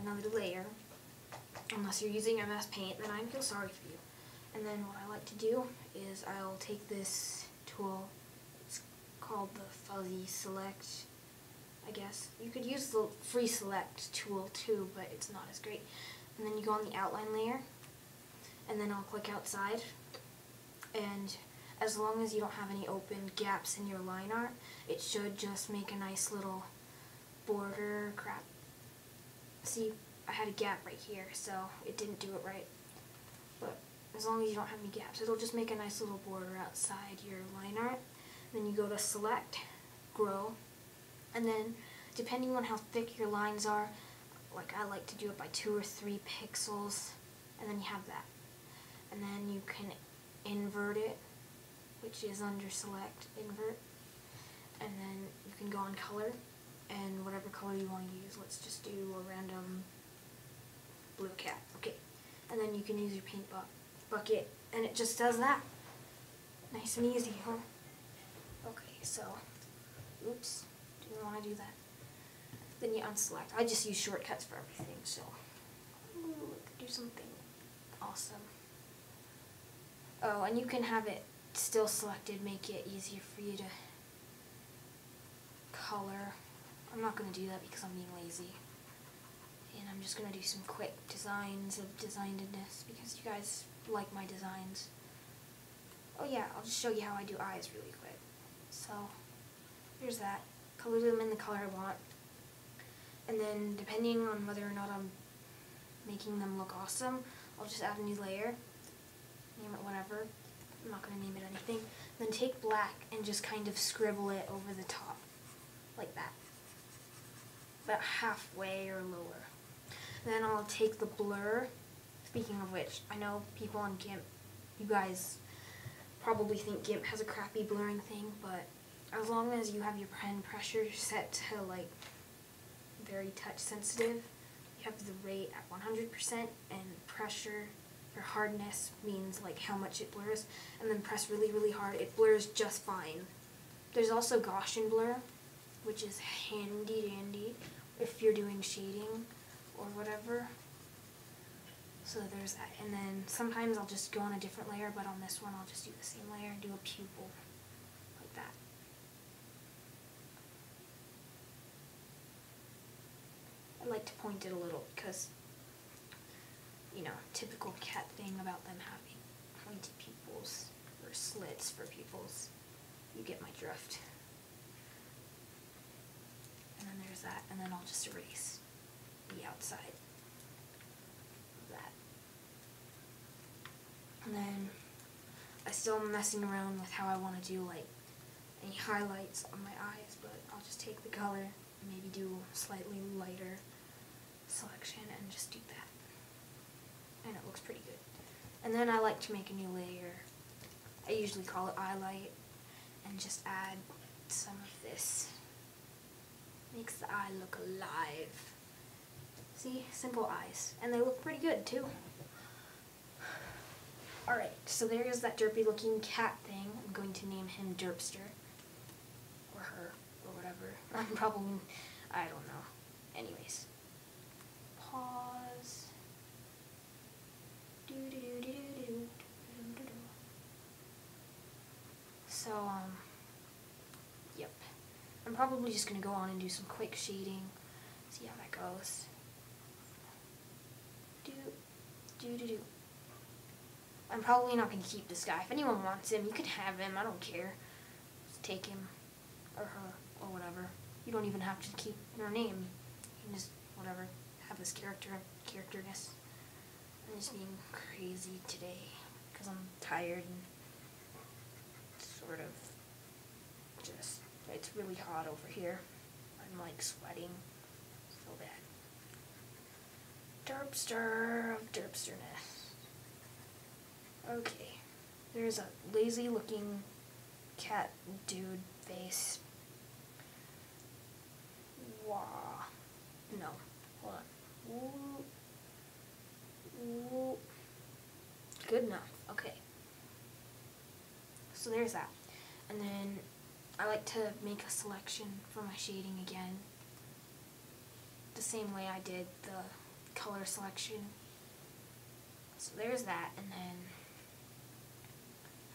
another layer. Unless you're using MS Paint, then I feel sorry for you. And then what I like to do is I'll take this tool, it's called the Fuzzy Select, I guess. You could use the free select tool too, but it's not as great. And then you go on the outline layer, and then I'll click outside, and as long as you don't have any open gaps in your line art, it should just make a nice little border. Crap. See, I had a gap right here, so it didn't do it right. But as long as you don't have any gaps, it'll just make a nice little border outside your line art. Then you go to Select, Grow, and then depending on how thick your lines are, like I like to do it by 2 or 3 pixels, and then you have that. And then you can invert it, which is under Select, Invert, and then you can go on Color, and whatever color you want to use. Let's just do a random blue cat. Okay, and then you can use your paint bucket, and it just does that. Nice and easy, huh? Okay, so, oops, didn't want to do that. Then you unselect. I just use shortcuts for everything, so do something awesome. Oh, and you can have it still selected, make it easier for you to color. I'm not going to do that because I'm being lazy. And I'm just going to do some quick designs of designedness because you guys like my designs. Oh yeah, I'll just show you how I do eyes really quick. So, here's that. Color them in the color I want. And then, depending on whether or not I'm making them look awesome, I'll just add a new layer. Name it whatever. I'm not going to name it anything. Then take black and just kind of scribble it over the top. Like that. About halfway or lower. Then I'll take the blur. Speaking of which, I know people on GIMP, you guys probably think GIMP has a crappy blurring thing, but as long as you have your pen pressure set to like very touch sensitive, you have the rate at 100% and pressure or hardness means like how much it blurs, and then press really, really hard, it blurs just fine. There's also Gaussian blur, which is handy dandy if you're doing shading or whatever. So there's that. And then sometimes I'll just go on a different layer, but on this one I'll just do the same layer and do a pupil like that. I like to point it a little because, you know, typical cat thing about them having pointy pupils or slits for pupils. You get my drift. And then there's that, and then I'll just erase the outside of that. And then I still am messing around with how I want to do like any highlights on my eyes, but I'll just take the color and maybe do a slightly lighter selection and just do that. And it looks pretty good. And then I like to make a new layer. I usually call it eye light, and just add some of this. Makes the eye look alive. See? Simple eyes. And they look pretty good too. Alright, so there's that derpy looking cat thing. I'm going to name him DERPSTER. Or her, or whatever. I'm probably, I don't know. Anyways. Pause. So, yep. I'm probably just going to go on and do some quick shading, see how that goes. I'm probably not going to keep this guy. If anyone wants him, you can have him. I don't care. Just take him, or her, or whatever. You don't even have to keep your name. You can just, whatever, have this characterness. I'm just being crazy today, because I'm tired and sort of just, it's really hot over here. I'm like sweating so bad. DERPSTER of DERPSTERness. Okay, there's a lazy looking cat dude face. Wow. No, hold on. Ooh. Good enough. Okay. So there's that. And then I like to make a selection for my shading again. The same way I did the color selection. So there's that, and then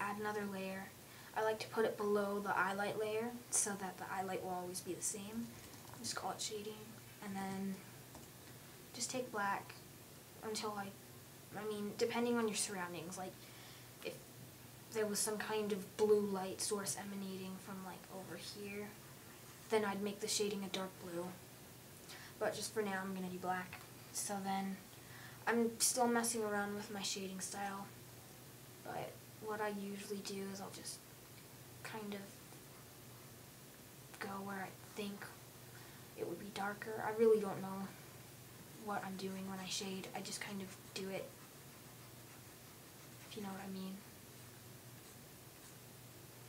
add another layer. I like to put it below the highlight layer so that the highlight will always be the same. Just call it shading, and then just take black until I mean, depending on your surroundings, like if there was some kind of blue light source emanating from like over here, then I'd make the shading a dark blue. But just for now, I'm gonna do black. So then, I'm still messing around with my shading style, but what I usually do is I'll just kind of go where I think it would be darker. I really don't know what I'm doing when I shade. I just kind of do it, if you know what I mean.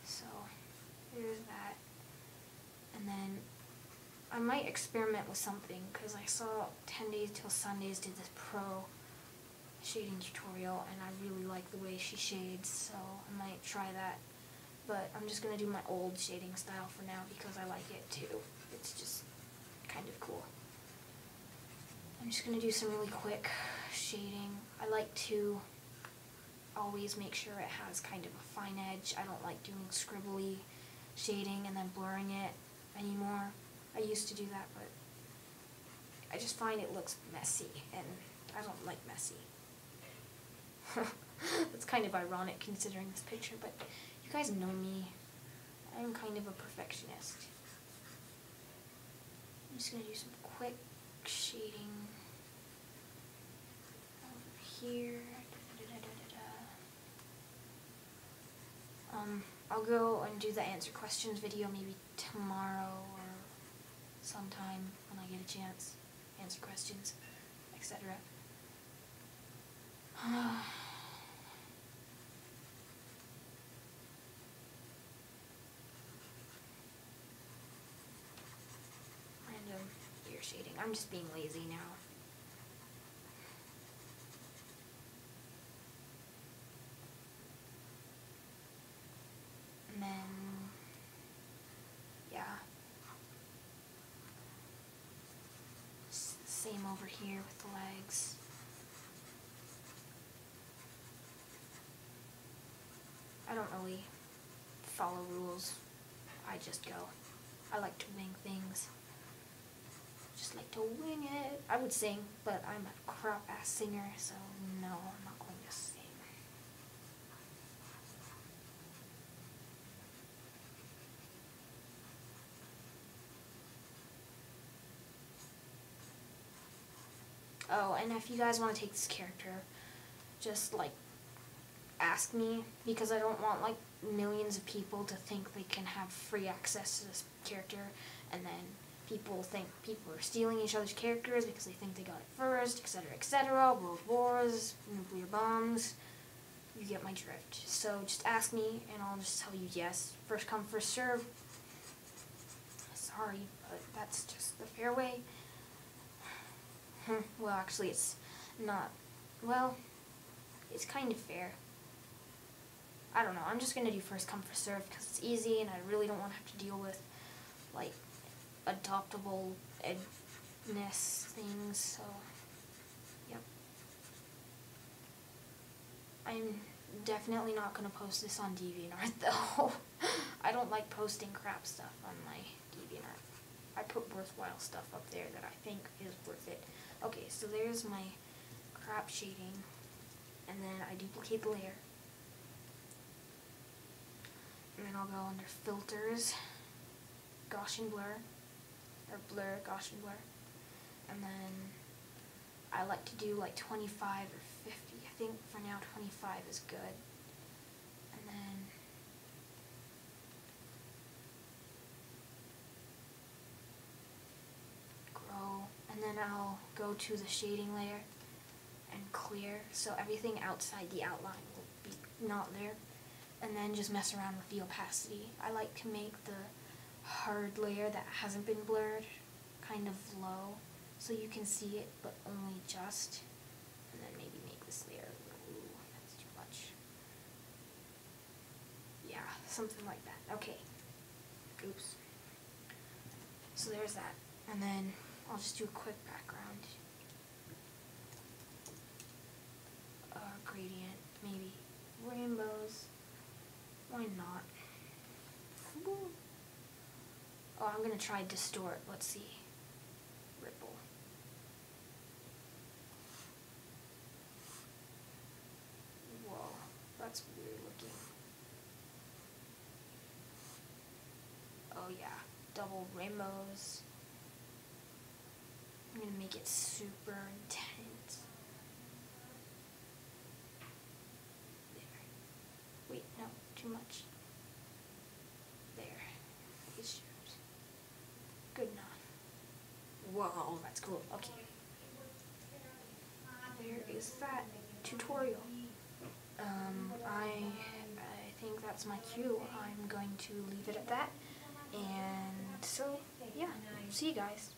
So, there's that. And then I might experiment with something, because I saw 10 Days Till Sundays did this pro shading tutorial, and I really like the way she shades, so I might try that. But I'm just going to do my old shading style for now, because I like it too. It's just kind of cool. I'm just going to do some really quick shading. I like to always make sure it has kind of a fine edge. I don't like doing scribbly shading and then blurring it anymore. I used to do that, but I just find it looks messy, and I don't like messy. That's kind of ironic considering this picture, but you guys know me. I'm kind of a perfectionist. I'm just going to do some quick shading over here. I'll go and do the answer questions video maybe tomorrow or sometime when I get a chance. Answer questions, etc. Random ear shading. I'm just being lazy now. And then, yeah. Same over here with the legs. I don't really follow rules. I just go. I like to wing things. Just like to wing it. I would sing, but I'm a crap-ass singer, so no, I'm not going to sing. Oh, and if you guys want to take this character, just like ask me, because I don't want like millions of people to think they can have free access to this character, and then people think people are stealing each other's characters because they think they got it first, etc., etc., world wars, nuclear bombs. You get my drift. So just ask me, and I'll just tell you yes. First come, first serve. Sorry, but that's just the fair way. Well, actually, it's not. Well, it's kind of fair. I don't know. I'm just going to do first come, first serve because it's easy, and I really don't want to have to deal with, like, adoptable edness things, so, yep. I'm definitely not going to post this on DeviantArt, though. I don't like posting crap stuff on my DeviantArt. I put worthwhile stuff up there that I think is worth it. Okay, so there's my crap shading, and then I duplicate the layer. And then I'll go under filters, Gaussian blur, or blur, Gaussian blur. And then I like to do like 25 or 50. I think for now 25 is good. And then grow. And then I'll go to the shading layer and clear, so everything outside the outline will be not there. And then just mess around with the opacity. I like to make the hard layer that hasn't been blurred kind of low, so you can see it, but only just. And then maybe make this layer, ooh, that's too much. Yeah, something like that. Okay. Oops. So there's that. And then I'll just do a quick background. gradient, maybe rainbows. Why not? Woo. Oh, I'm gonna try distort. Let's see. Ripple. Whoa, that's weird looking. Oh yeah, double rainbows. I'm gonna make it super intense. There. Wait, no, too much. There. It shows. Good enough. Whoa, that's cool. Okay. There is that tutorial. I think that's my cue. I'm going to leave it at that. And so, yeah, see you guys.